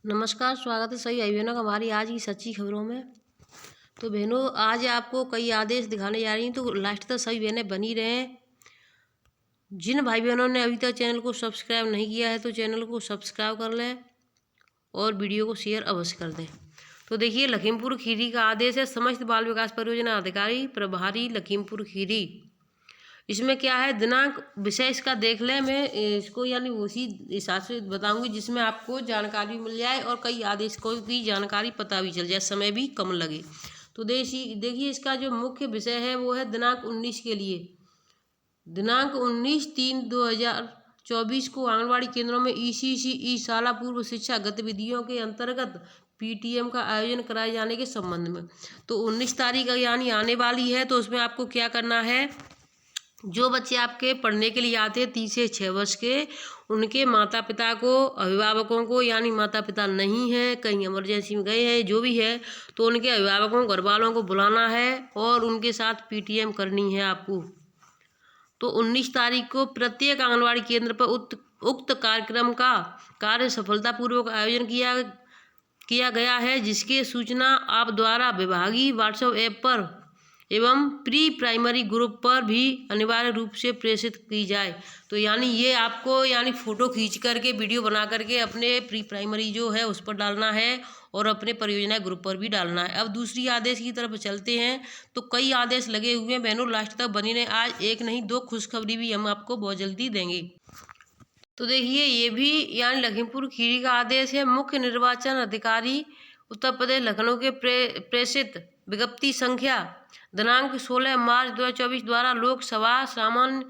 नमस्कार, स्वागत है सभी भाई बहनों का हमारी आज की सच्ची खबरों में। तो बहनों, आज आपको कई आदेश दिखाने जा रही हैं, तो लास्ट तक सभी बहनें बनी रहें। जिन भाई बहनों ने अभी तक चैनल को सब्सक्राइब नहीं किया है तो चैनल को सब्सक्राइब कर लें और वीडियो को शेयर अवश्य कर दें। तो देखिए, लखीमपुर खीरी का आदेश है। समस्त बाल विकास परियोजना अधिकारी प्रभारी लखीमपुर खीरी। इसमें क्या है, दिनांक विषय इसका देख लें। मैं इसको यानी उसी हिसाब से बताऊंगी जिसमें आपको जानकारी मिल जाए और कई आदेशों की जानकारी पता भी चल जाए, समय भी कम लगे। तो देखिए, इसका जो मुख्य विषय है वो है दिनांक 19 के लिए। दिनांक 19/3/2024 को आंगनबाड़ी केंद्रों में ECC ई शाला पूर्व शिक्षा गतिविधियों के अंतर्गत PTM का आयोजन कराए जाने के संबंध में। तो 19 तारीख यानी आने वाली है। तो उसमें आपको क्या करना है, जो बच्चे आपके पढ़ने के लिए आते हैं 3 से 6 वर्ष के, उनके माता पिता को, अभिभावकों को, यानी माता पिता नहीं है, कहीं इमरजेंसी में गए हैं, जो भी है, तो उनके अभिभावकों घर वालों को बुलाना है और उनके साथ PTM करनी है आपको। तो 19 तारीख को प्रत्येक आंगनबाड़ी केंद्र पर उक्त कार्यक्रम का कार्य सफलतापूर्वक आयोजन किया गया है, जिसकी सूचना आप द्वारा विभागीय व्हाट्सएप ऐप पर एवं प्री प्राइमरी ग्रुप पर भी अनिवार्य रूप से प्रेषित की जाए। तो यानी ये आपको यानी फ़ोटो खींच करके वीडियो बना करके अपने प्री प्राइमरी जो है उस पर डालना है और अपने परियोजना ग्रुप पर भी डालना है। अब दूसरी आदेश की तरफ चलते हैं। तो कई आदेश लगे हुए हैं बहनों, लास्ट तक बनी रहे। आज एक नहीं 2 खुशखबरी भी हम आपको बहुत जल्दी देंगे। तो देखिए, ये भी यानी लखीमपुर खीरी का आदेश है। मुख्य निर्वाचन अधिकारी उत्तर प्रदेश लखनऊ के प्रेषित विज्ञप्ति संख्या दिनांक 16 मार्च 2024 द्वारा लोकसभा सामान्य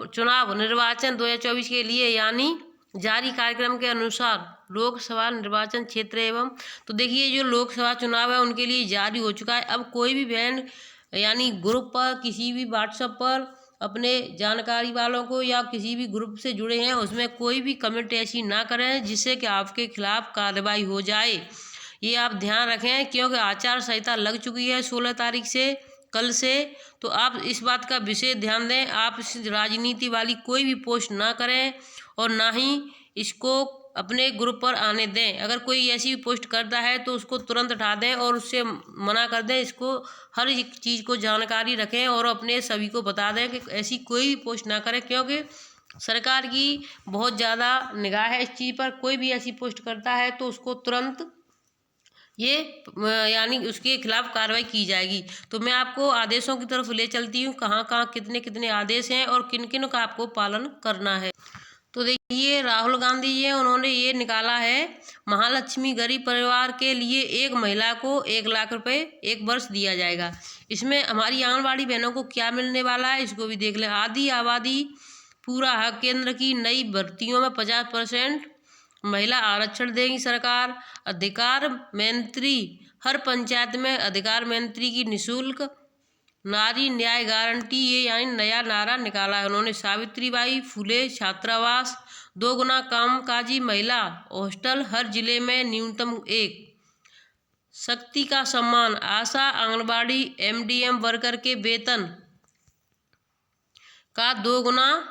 चुनाव निर्वाचन 2024 के लिए यानी जारी कार्यक्रम के अनुसार लोकसभा निर्वाचन क्षेत्र एवं, तो देखिए जो लोकसभा चुनाव है उनके लिए जारी हो चुका है। अब कोई भी बहन यानी ग्रुप पर किसी भी व्हाट्सएप पर अपने जानकारी वालों को या किसी भी ग्रुप से जुड़े हैं उसमें कोई भी कमेंट ऐसी ना करें जिससे कि आपके खिलाफ कार्रवाई हो जाए। ये आप ध्यान रखें, क्योंकि आचार संहिता लग चुकी है 16 तारीख से, कल से। तो आप इस बात का विशेष ध्यान दें। आप इस राजनीति वाली कोई भी पोस्ट ना करें और ना ही इसको अपने ग्रुप पर आने दें। अगर कोई ऐसी पोस्ट करता है तो उसको तुरंत हटा दें और उससे मना कर दें। इसको हर एक चीज़ को जानकारी रखें और अपने सभी को बता दें कि ऐसी कोई भी पोस्ट ना करें, क्योंकि सरकार की बहुत ज़्यादा निगाह है इस चीज़ पर। कोई भी ऐसी पोस्ट करता है तो उसको तुरंत ये यानी उसके खिलाफ कार्रवाई की जाएगी। तो मैं आपको आदेशों की तरफ ले चलती हूँ, कहाँ कहाँ कितने कितने आदेश हैं और किन किन का आपको पालन करना है। तो देखिए, राहुल गांधी जी हैं, उन्होंने ये निकाला है, महालक्ष्मी गरीब परिवार के लिए एक महिला को 1 लाख रुपए एक वर्ष दिया जाएगा। इसमें हमारी आंगनबाड़ी बहनों को क्या मिलने वाला है इसको भी देख लें। आदि आबादी पूरा हक केंद्र की नई भर्तियों में 50% महिला आरक्षण देगी सरकार। अधिकार मंत्री, हर पंचायत में अधिकार मंत्री की निःशुल्क नारी न्याय गारंटी, ये यानी नया नारा निकाला है उन्होंने। सावित्रीबाई फुले छात्रावास, 2 गुना कामकाजी महिला हॉस्टल हर जिले में न्यूनतम 1। शक्ति का सम्मान, आशा आंगनबाड़ी MDM वर्कर के वेतन का 2 गुना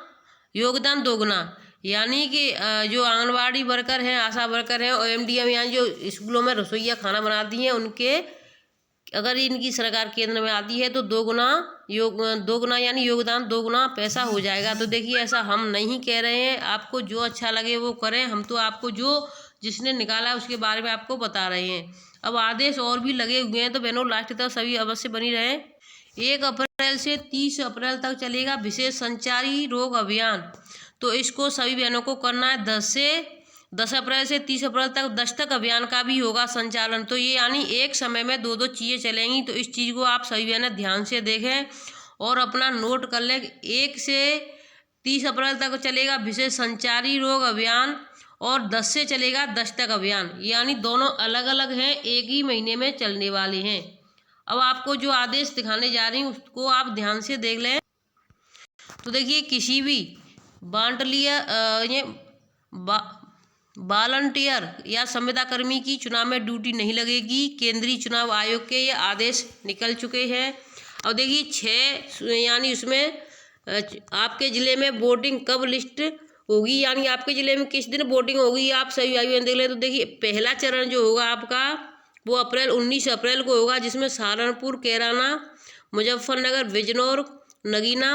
योगदान, 2 गुना, यानी कि जो आंगनबाड़ी वर्कर हैं, आशा वर्कर हैं और MDM यानी जो स्कूलों में रसोइया खाना बनाती हैं, उनके अगर इनकी सरकार केंद्र में आती है तो 2 गुना यानी योगदान 2 गुना पैसा हो जाएगा। तो देखिए, ऐसा हम नहीं कह रहे हैं, आपको जो अच्छा लगे वो करें। हम तो आपको जो जिसने निकाला है उसके बारे में आपको बता रहे हैं। अब आदेश और भी लगे हुए हैं, तो बहनों लास्ट तक सभी अवश्य बनी रहें। 1 अप्रैल से 30 अप्रैल तक चलेगा विशेष संचारी रोग अभियान। तो इसको सभी बहनों को करना है। 10 अप्रैल से 30 अप्रैल तक दस्तक अभियान का भी होगा संचालन। तो ये यानी एक समय में 2-2 चीज़ें चलेंगी। तो इस चीज़ को आप सभी बहनें ध्यान से देखें और अपना नोट कर लें। 1 से 30 अप्रैल तक चलेगा विशेष संचारी रोग अभियान और 10 से चलेगा दस्तक अभियान, यानी दोनों अलग अलग हैं, एक ही महीने में चलने वाले हैं। अब आपको जो आदेश दिखाने जा रही हूँ उसको आप ध्यान से देख लें। तो देखिए, किसी भी वॉलंटियर या संविदा कर्मी की चुनाव में ड्यूटी नहीं लगेगी। केंद्रीय चुनाव आयोग के ये आदेश निकल चुके हैं। और देखिए 6 यानी उसमें आपके ज़िले में वोटिंग कब लिस्ट होगी, यानी आपके ज़िले में किस दिन वोटिंग होगी आप सभी भाई बहन देख लें। तो देखिए पहला चरण जो होगा आपका वो 19 अप्रैल को होगा, जिसमें सहारनपुर, कैराना, मुजफ्फरनगर, बिजनौर, नगीना,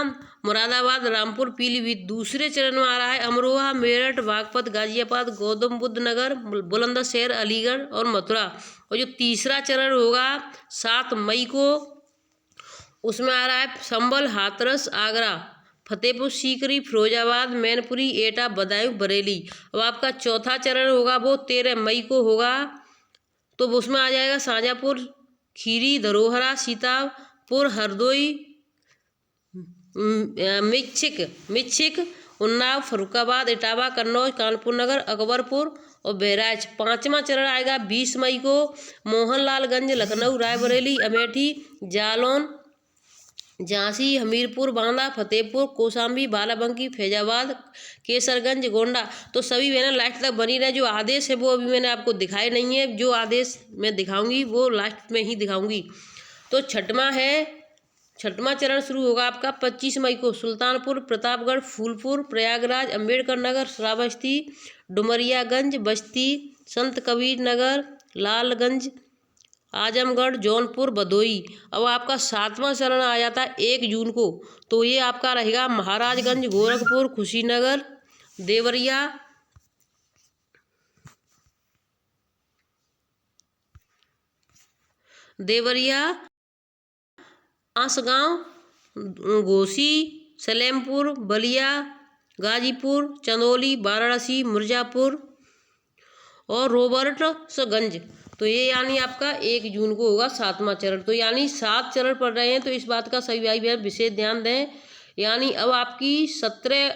मुरादाबाद, रामपुर, पीलीभीत। दूसरे चरण में आ रहा है अमरोहा, मेरठ, बागपत, गाजियाबाद, गौतम बुद्ध नगर, बुलंदशहर, अलीगढ़ और मथुरा। और जो तीसरा चरण होगा 7 मई को, उसमें आ रहा है संभल, हाथरस, आगरा, फतेहपुर सीकरी, फिरोजाबाद, मैनपुरी, एटा, बदायूं, बरेली। अब आपका चौथा चरण होगा वो 13 मई को होगा, तो उसमें आ जाएगा शाहजहाँपुर, खीरी, धरोहरा, सीतापुर, हरदोई, मिच्छिक, उन्नाव, फर्रुखाबाद, इटावा, कन्नौज, कानपुर नगर, अकबरपुर और बहराइच। पाँचवा चरण आएगा 20 मई को, मोहनलालगंज, लखनऊ, रायबरेली, अमेठी, जालौन, झांसी, हमीरपुर, बांदा, फतेहपुर, कौशाम्बी, बाराबंकी, फैजाबाद, केसरगंज, गोंडा। तो सभी बहनें लास्ट तक बनी रहे। जो आदेश है वो अभी मैंने आपको दिखाए नहीं है, जो आदेश मैं दिखाऊंगी वो लास्ट में ही दिखाऊंगी। तो छठवां चरण शुरू होगा आपका 25 मई को, सुल्तानपुर, प्रतापगढ़, फूलपुर, प्रयागराज, अम्बेडकर नगर, श्रावस्ती, डुमरियागंज, बस्ती, संत कबीर नगर, लालगंज, आजमगढ़, जौनपुर, भदोई। अब आपका 7वां चरण आ जाता है 1 जून को, तो ये आपका रहेगा महाराजगंज, गोरखपुर, कुशीनगर, देवरिया, बांसगांव, घोसी, सलेमपुर, बलिया, गाजीपुर, चंदौली, वाराणसी, मिर्जापुर और रोबर्ट्सगंज। तो ये यानी आपका 1 जून को होगा 7वां चरण। तो यानी 7 चरण पड़ रहे हैं, तो इस बात का सभी भाई बहन विशेष ध्यान दें। यानी अब आपकी 17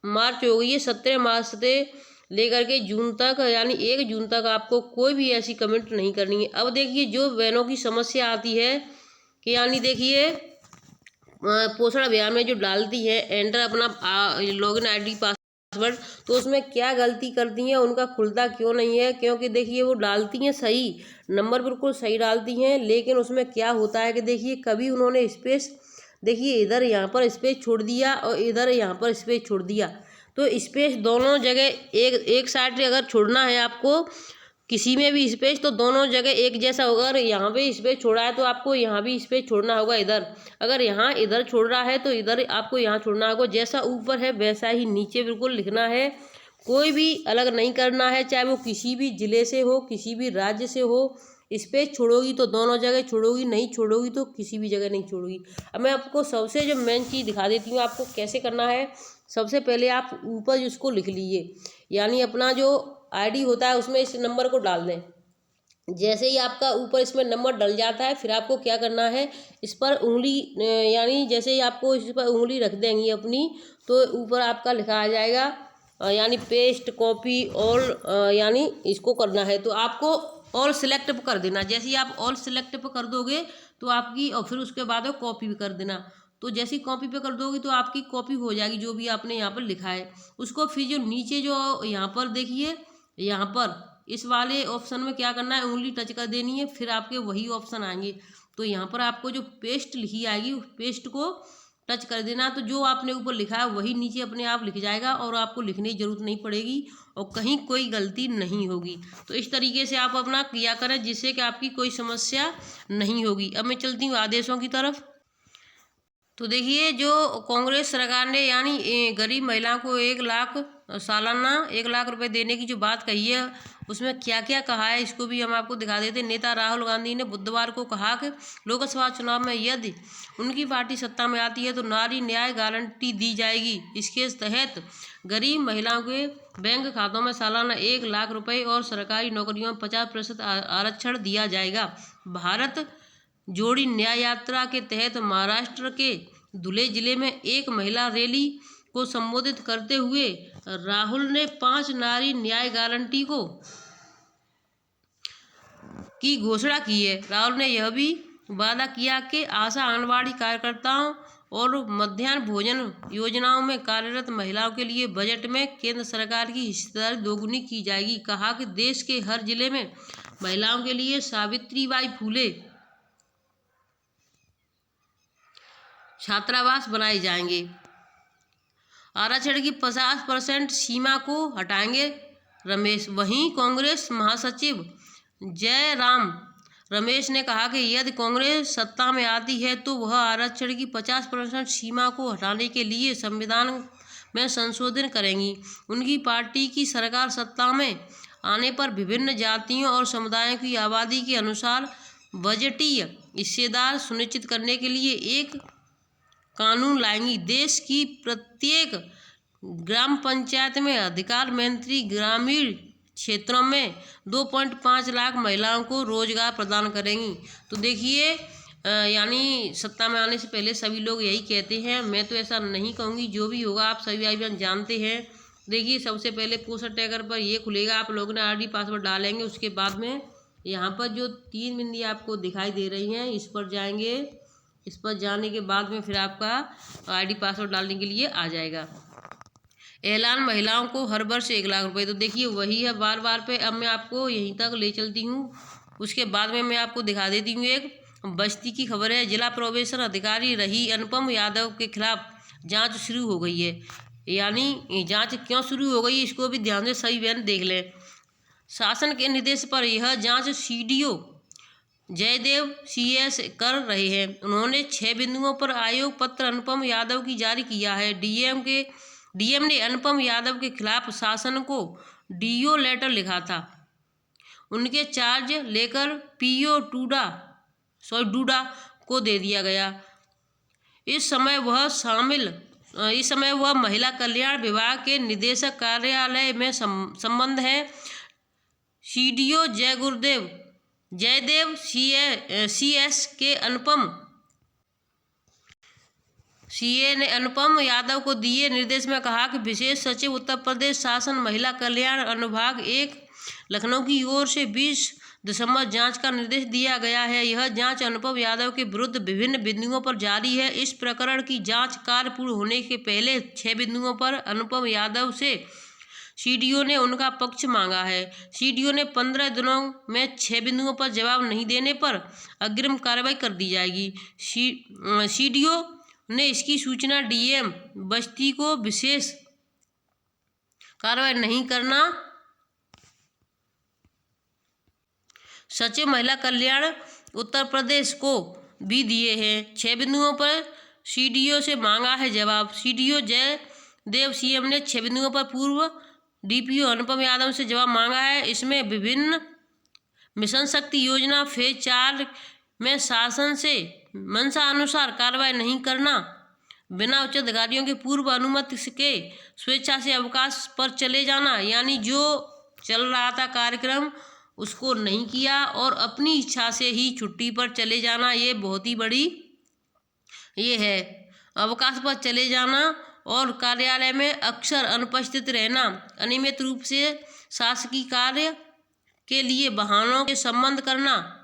मार्च हो गई है, 17 मार्च से लेकर के जून तक, यानी 1 जून तक आपको कोई भी ऐसी कमेंट नहीं करनी है। अब देखिए जो बहनों की समस्या आती है कि यानी देखिए पोषण अभियान में जो डालती है एंटर अपना लॉगिन ID पासवर्ड, तो उसमें क्या गलती करती हैं, उनका खुलता क्यों नहीं है। क्योंकि देखिए वो डालती हैं सही, नंबर बिल्कुल सही डालती हैं, लेकिन उसमें क्या होता है कि देखिए कभी उन्होंने स्पेस, देखिए इधर यहाँ पर स्पेस छोड़ दिया और इधर यहाँ पर स्पेस छोड़ दिया। तो स्पेस दोनों जगह एक साइड अगर छोड़ना है आपको किसी में भी स्पेस, तो दोनों जगह एक जैसा होगा। अगर यहाँ पे स्पेस छोड़ा है तो आपको यहाँ भी स्पेस छोड़ना होगा इधर। अगर यहाँ इधर छोड़ रहा है तो इधर आपको यहाँ छोड़ना होगा। जैसा ऊपर है वैसा ही नीचे बिल्कुल लिखना है, कोई भी अलग नहीं करना है, चाहे वो किसी भी ज़िले से हो, किसी भी राज्य से हो। स्पेस छोड़ोगी तो दोनों जगह छोड़ोगी, नहीं छोड़ोगी तो किसी भी जगह नहीं छोड़ोगी। अब मैं आपको सबसे जो मेन चीज़ दिखा देती हूँ आपको कैसे करना है। सबसे पहले आप ऊपर इसको लिख लीजिए, यानी अपना जो ID होता है उसमें इस नंबर को डाल दें। जैसे ही आपका ऊपर इसमें नंबर डल जाता है, फिर आपको क्या करना है, इस पर उंगली, यानी जैसे ही आपको इस पर उंगली रख देंगी अपनी, तो ऊपर आपका लिखा आ जाएगा यानी पेस्ट, कॉपी और यानी इसको करना है। तो आपको ऑल सिलेक्ट पर कर देना। जैसे ही आप ऑल सिलेक्ट पर कर दोगे तो आपकी, और फिर उसके बाद कॉपी भी कर देना। तो जैसे ही कॉपी पे कर दोगे तो आपकी कॉपी हो जाएगी जो भी आपने यहाँ पर लिखा है उसको। फिर जो नीचे जो यहाँ पर देखिए, यहाँ पर इस वाले ऑप्शन में क्या करना है, उंगली टच कर देनी है, फिर आपके वही ऑप्शन आएंगे। तो यहाँ पर आपको जो पेस्ट लिखी आएगी उस पेस्ट को टच कर देना। तो जो आपने ऊपर लिखा है वही नीचे अपने आप लिख जाएगा और आपको लिखने की ज़रूरत नहीं पड़ेगी और कहीं कोई गलती नहीं होगी। तो इस तरीके से आप अपना किया करें जिससे कि आपकी कोई समस्या नहीं होगी। अब मैं चलती हूँ आदेशों की तरफ। तो देखिए जो कांग्रेस सरकार ने यानी गरीब महिलाओं को 1 लाख सालाना 1 लाख रुपए देने की जो बात कही है उसमें क्या क्या कहा है इसको भी हम आपको दिखा देते हैं। नेता राहुल गांधी ने बुधवार को कहा कि लोकसभा चुनाव में यदि उनकी पार्टी सत्ता में आती है तो नारी न्याय गारंटी दी जाएगी। इसके तहत गरीब महिलाओं के बैंक खातों में सालाना 1 लाख रुपए और सरकारी नौकरियों में 50% आरक्षण दिया जाएगा। भारत जोड़ी न्याय यात्रा के तहत महाराष्ट्र के धुले जिले में एक महिला रैली को संबोधित करते हुए राहुल ने 5 नारी न्याय गारंटी की घोषणा की है। राहुल ने यह भी वादा किया कि आशा आंगनबाड़ी कार्यकर्ताओं और मध्याह्न भोजन योजनाओं में कार्यरत महिलाओं के लिए बजट में केंद्र सरकार की हिस्सेदारी दोगुनी की जाएगी। कहा कि देश के हर जिले में महिलाओं के लिए सावित्रीबाई फूले छात्रावास बनाए जाएंगे। आरक्षण की 50% सीमा को हटाएंगे रमेश। वहीं कांग्रेस महासचिव जयराम रमेश ने कहा कि यदि कांग्रेस सत्ता में आती है तो वह आरक्षण की 50% सीमा को हटाने के लिए संविधान में संशोधन करेंगी। उनकी पार्टी की सरकार सत्ता में आने पर विभिन्न जातियों और समुदायों की आबादी के अनुसार बजटीय हिस्सेदार सुनिश्चित करने के लिए एक कानून लाएंगी। देश की प्रत्येक ग्राम पंचायत में अधिकार मंत्री ग्रामीण क्षेत्रों में 2.5 लाख महिलाओं को रोजगार प्रदान करेंगी। तो देखिए यानी सत्ता में आने से पहले सभी लोग यही कहते हैं, मैं तो ऐसा नहीं कहूँगी, जो भी होगा आप सभी भाई बहन जानते हैं। देखिए सबसे पहले पोस्टर टैगर पर ये खुलेगा, आप लोगों ने आईडी पासवर्ड डालेंगे, उसके बाद में यहाँ पर जो 3 बिंदी आपको दिखाई दे रही हैं इस पर जाएंगे। इस पर जाने के बाद में फिर आपका आईडी पासवर्ड डालने के लिए आ जाएगा। ऐलान महिलाओं को हर वर्ष 1 लाख रुपए। तो देखिए वही है बार बार पे। अब मैं आपको यहीं तक ले चलती हूँ, उसके बाद में मैं आपको दिखा देती हूँ। एक बस्ती की खबर है, जिला प्रोबेशन अधिकारी रही अनुपम यादव के खिलाफ जांच शुरू हो गई है। यानी जांच क्यों शुरू हो गई इसको भी ध्यान से सही बहन देख लें। शासन के निर्देश पर यह जांच सीडीओ जयदेव CS कर रहे हैं। उन्होंने 6 बिंदुओं पर आयोग पत्र अनुपम यादव की जारी किया है। डीएम ने अनुपम यादव के खिलाफ शासन को डीओ लेटर लिखा था। उनके चार्ज लेकर पीओ डूडा को दे दिया गया। इस समय वह महिला कल्याण विभाग के निदेशक कार्यालय में संबंध है। सीडीओ जयदेव CS के सीए ने अनुपम यादव को दिए निर्देश में कहा कि विशेष सचिव उत्तर प्रदेश शासन महिला कल्याण अनुभाग 1 लखनऊ की ओर से 20 दिसंबर जांच का निर्देश दिया गया है। यह जांच अनुपम यादव के विरुद्ध विभिन्न बिंदुओं पर जारी है। इस प्रकरण की जांच कार्य पूर्ण होने के पहले 6 बिंदुओं पर अनुपम यादव से सीडीओ ने उनका पक्ष मांगा है। सीडीओ ने 15 दिनों में 6 बिंदुओं पर जवाब नहीं देने पर अग्रिम कार्रवाई कर दी जाएगी। सीडीओ ने इसकी सूचना डीएम बस्ती को विशेष कार्रवाई नहीं करना सचिव महिला कल्याण उत्तर प्रदेश को भी दिए हैं। 6 बिंदुओं पर सीडीओ से मांगा है जवाब। सीडीओ जयदेव सीएम ने 6 बिंदुओं पर पूर्व डीपीओ अनुपम यादव से जवाब मांगा है। इसमें विभिन्न मिशन शक्ति योजना फेज 4 में शासन से मंशा अनुसार कार्रवाई नहीं करना, बिना उच्च अधिकारियों के पूर्व अनुमति के स्वेच्छा से अवकाश पर चले जाना, यानी जो चल रहा था कार्यक्रम उसको नहीं किया और अपनी इच्छा से ही छुट्टी पर चले जाना, ये बहुत ही बड़ी ये है। अवकाश पर चले जाना और कार्यालय में अक्सर अनुपस्थित रहना, अनियमित रूप से शासकीय कार्य के लिए वाहनों के संबंध करना,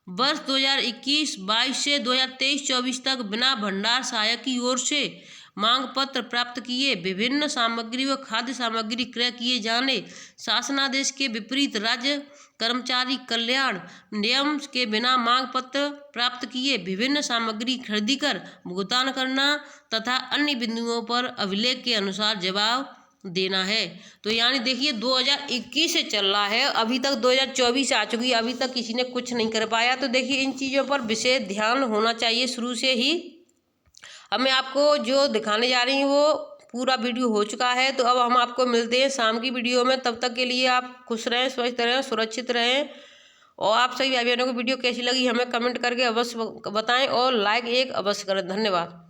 वर्ष 2021-22 से 2023-24 तक बिना भंडार सहायक की ओर से मांग पत्र प्राप्त किए, विभिन्न सामग्री व खाद्य सामग्री क्रय किए जाने, शासनादेश के विपरीत राज्य कर्मचारी कल्याण नियम के बिना मांग पत्र प्राप्त किए विभिन्न सामग्री खरीदी कर भुगतान करना तथा अन्य बिंदुओं पर अभिलेख के अनुसार जवाब देना है। तो यानी देखिए 2021 से चल रहा है, अभी तक 2024 आ चुकी है, अभी तक किसी ने कुछ नहीं कर पाया। तो देखिए इन चीज़ों पर विशेष ध्यान होना चाहिए शुरू से ही। अब मैं आपको जो दिखाने जा रही हूँ वो पूरा वीडियो हो चुका है। तो अब हम आपको मिलते हैं शाम की वीडियो में। तब तक के लिए आप खुश रहें, स्वस्थ रहें, सुरक्षित रहें। और आप सभी भाई बहनों को वीडियो कैसी लगी हमें कमेंट करके अवश्य बताएं और लाइक एक अवश्य करें। धन्यवाद।